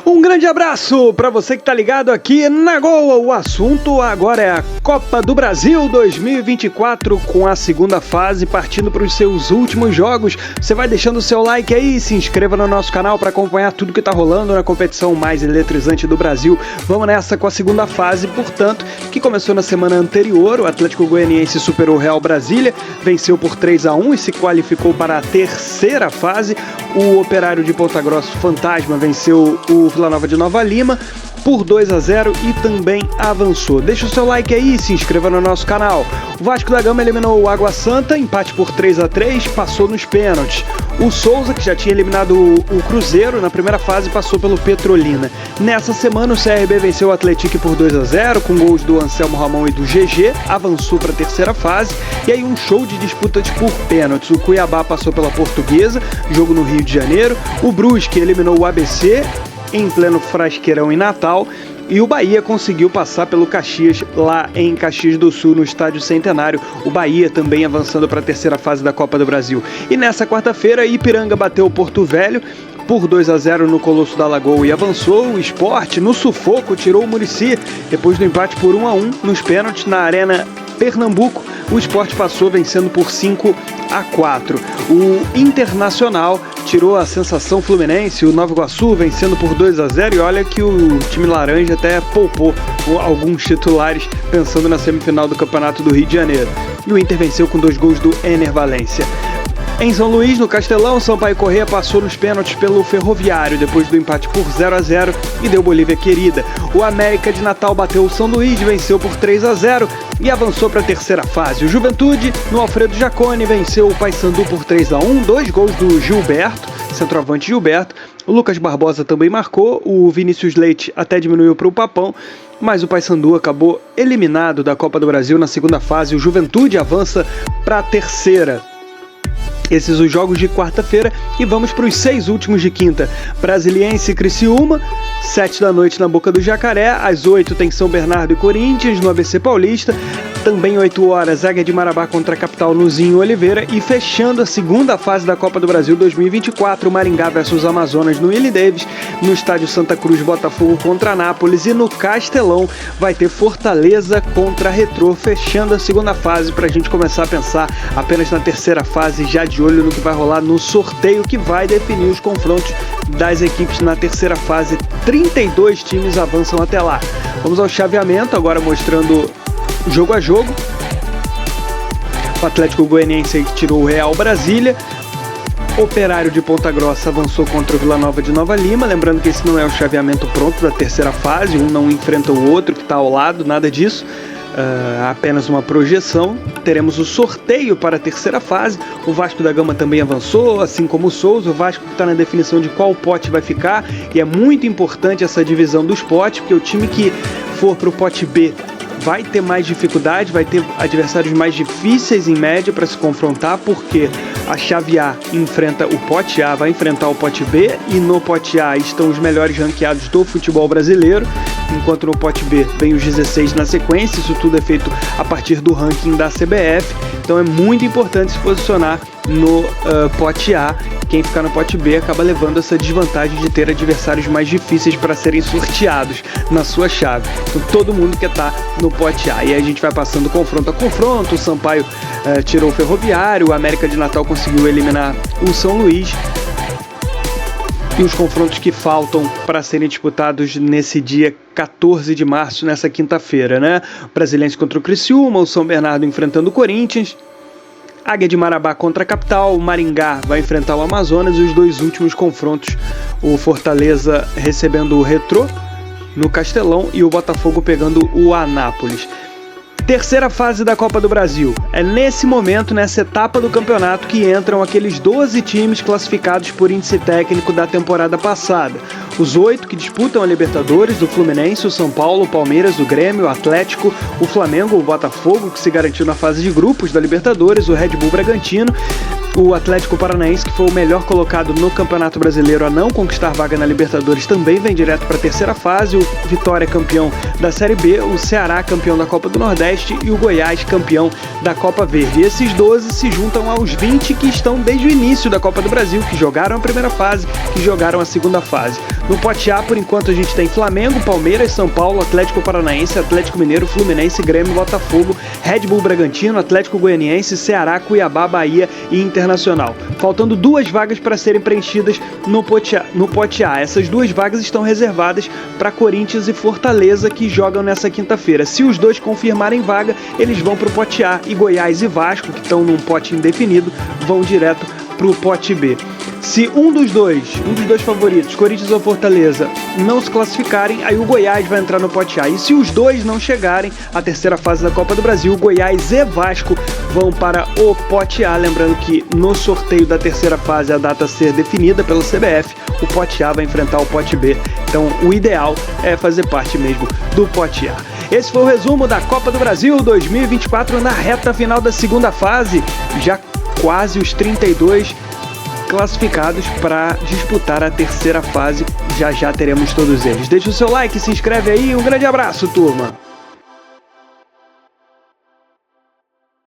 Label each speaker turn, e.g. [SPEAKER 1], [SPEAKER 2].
[SPEAKER 1] Um grande abraço para você que tá ligado aqui na Goa. O assunto agora é a Copa do Brasil 2024 com a segunda fase partindo para os seus últimos jogos. Você vai deixando o seu like aí, se inscreva no nosso canal para acompanhar tudo que tá rolando na competição mais eletrizante do Brasil. Vamos nessa com a segunda fase, portanto, que começou na semana anterior. O Atlético Goianiense superou o Real Brasília, venceu por 3-1 e se qualificou para a terceira fase. O Operário de Ponta Grossa, Fantasma, venceu o Vila Nova de Nova Lima por 2-0 e também avançou. Deixa o seu like aí e se inscreva no nosso canal. O Vasco da Gama eliminou o Água Santa, empate por 3-3, passou nos pênaltis. O Souza, que já tinha eliminado o Cruzeiro na primeira fase, passou pelo Petrolina. Nessa semana o CRB venceu o Atlético por 2-0, com gols do Anselmo Ramon e do GG, avançou para a terceira fase, e aí um show de disputas por pênaltis. O Cuiabá passou pela Portuguesa, jogo no Rio de Janeiro. O Brusque eliminou o ABC, em pleno Frasqueirão em Natal, e o Bahia conseguiu passar pelo Caxias, lá em Caxias do Sul, no Estádio Centenário. O Bahia também avançando para a terceira fase da Copa do Brasil. E nessa quarta-feira, Ipiranga bateu o Porto Velho por 2-0 no Colosso da Lagoa e avançou. O Sport, no sufoco, tirou o Muricy, depois do empate por 1-1 nos pênaltis na Arena Pernambuco. O Sport passou vencendo por 5-4. O Internacional tirou a sensação fluminense, o Nova Iguaçu vencendo por 2-0, e olha que o time laranja até poupou alguns titulares pensando na semifinal do Campeonato do Rio de Janeiro. E o Inter venceu com 2 gols do Ener Valencia. Em São Luís, no Castelão, Sampaio Corrêa passou nos pênaltis pelo Ferroviário, depois do empate por 0-0 e deu Bolívia querida. O América de Natal bateu o São Luís, venceu por 3-0 e avançou para a terceira fase. O Juventude, no Alfredo Jaconi, venceu o Paysandu por 3-1, 2 gols do Gilberto, centroavante Gilberto. O Lucas Barbosa também marcou, o Vinícius Leite até diminuiu para o Papão, mas o Paysandu acabou eliminado da Copa do Brasil na segunda fase. O Juventude avança para a terceira. Esses os jogos de quarta-feira e vamos para os 6 últimos de quinta. Brasiliense e Criciúma, 7 da noite na Boca do Jacaré, às 8 tem São Bernardo e Corinthians no ABC Paulista, também 8 horas Águia de Marabá contra a Capital no Zinho Oliveira, e fechando a segunda fase da Copa do Brasil 2024, Maringá versus Amazonas no Willie Davis, no Estádio Santa Cruz, Botafogo contra Anápolis, e no Castelão vai ter Fortaleza contra Retrô, fechando a segunda fase para a gente começar a pensar apenas na terceira fase, já de olho no que vai rolar no sorteio que vai definir os confrontos das equipes na terceira fase. 32 times avançam até lá. Vamos ao chaveamento, agora mostrando jogo a jogo. O Atlético Goianiense tirou o Real Brasília. Operário de Ponta Grossa avançou contra o Vila Nova de Nova Lima. Lembrando que esse não é o chaveamento pronto da terceira fase, um não enfrenta o outro que está ao lado, nada disso. Apenas uma projeção. Teremos o sorteio para a terceira fase. O Vasco da Gama também avançou, assim como o Souza. O Vasco está na definição de qual pote vai ficar, e é muito importante essa divisão dos potes, porque o time que for para o pote B vai ter mais dificuldade, vai ter adversários mais difíceis em média para se confrontar, porque a chave A enfrenta o pote A, vai enfrentar o pote B, e no pote A estão os melhores ranqueados do futebol brasileiro, enquanto no pote B vem os 16 na sequência. Isso tudo é feito a partir do ranking da CBF, então é muito importante se posicionar no pote A. Quem ficar no pote B acaba levando essa desvantagem de ter adversários mais difíceis para serem sorteados na sua chave. Então todo mundo quer estar no pote A, e aí a gente vai passando confronto a confronto. O Sampaio tirou o Ferroviário, o América de Natal conseguiu eliminar o São Luís, e os confrontos que faltam para serem disputados nesse dia 14 de março, nessa quinta-feira, né? O Brasiliense contra o Criciúma, o São Bernardo enfrentando o Corinthians, Águia de Marabá contra a Capital, o Maringá vai enfrentar o Amazonas, e os 2 últimos confrontos, o Fortaleza recebendo o Retrô no Castelão e o Botafogo pegando o Anápolis. Terceira fase da Copa do Brasil. É nesse momento, nessa etapa do campeonato, que entram aqueles 12 times classificados por índice técnico da temporada passada. Os 8 que disputam a Libertadores, o Fluminense, o São Paulo, o Palmeiras, o Grêmio, o Atlético, o Flamengo, o Botafogo, que se garantiu na fase de grupos da Libertadores, o Red Bull Bragantino. O Atlético Paranaense, que foi o melhor colocado no Campeonato Brasileiro a não conquistar vaga na Libertadores, também vem direto para a terceira fase. O Vitória, campeão da Série B, o Ceará, campeão da Copa do Nordeste, e o Goiás, campeão da Copa Verde. E esses 12 se juntam aos 20 que estão desde o início da Copa do Brasil, que jogaram a primeira fase, que jogaram a segunda fase. No pote A, por enquanto, a gente tem Flamengo, Palmeiras, São Paulo, Atlético Paranaense, Atlético Mineiro, Fluminense, Grêmio, Botafogo, Red Bull Bragantino, Atlético Goianiense, Ceará, Cuiabá, Bahia e Internacional. Faltando 2 vagas para serem preenchidas no pote A. Essas 2 vagas estão reservadas para Corinthians e Fortaleza, que jogam nessa quinta-feira. Se os 2 confirmarem vaga, eles vão para o pote A, e Goiás e Vasco, que estão num pote indefinido, vão direto para o pote B. Se um dos dois favoritos, Corinthians ou Fortaleza, não se classificarem, aí o Goiás vai entrar no pote A. E se os 2 não chegarem à terceira fase da Copa do Brasil, Goiás e Vasco vão para o pote A. Lembrando que no sorteio da terceira fase, a data a ser definida pela CBF, o pote A vai enfrentar o pote B. Então o ideal é fazer parte mesmo do pote A. Esse foi o resumo da Copa do Brasil 2024 na reta final da segunda fase. Já quase os 32 classificados para disputar a terceira fase. Já teremos todos eles. Deixa o seu like, se inscreve aí. Um grande abraço, turma!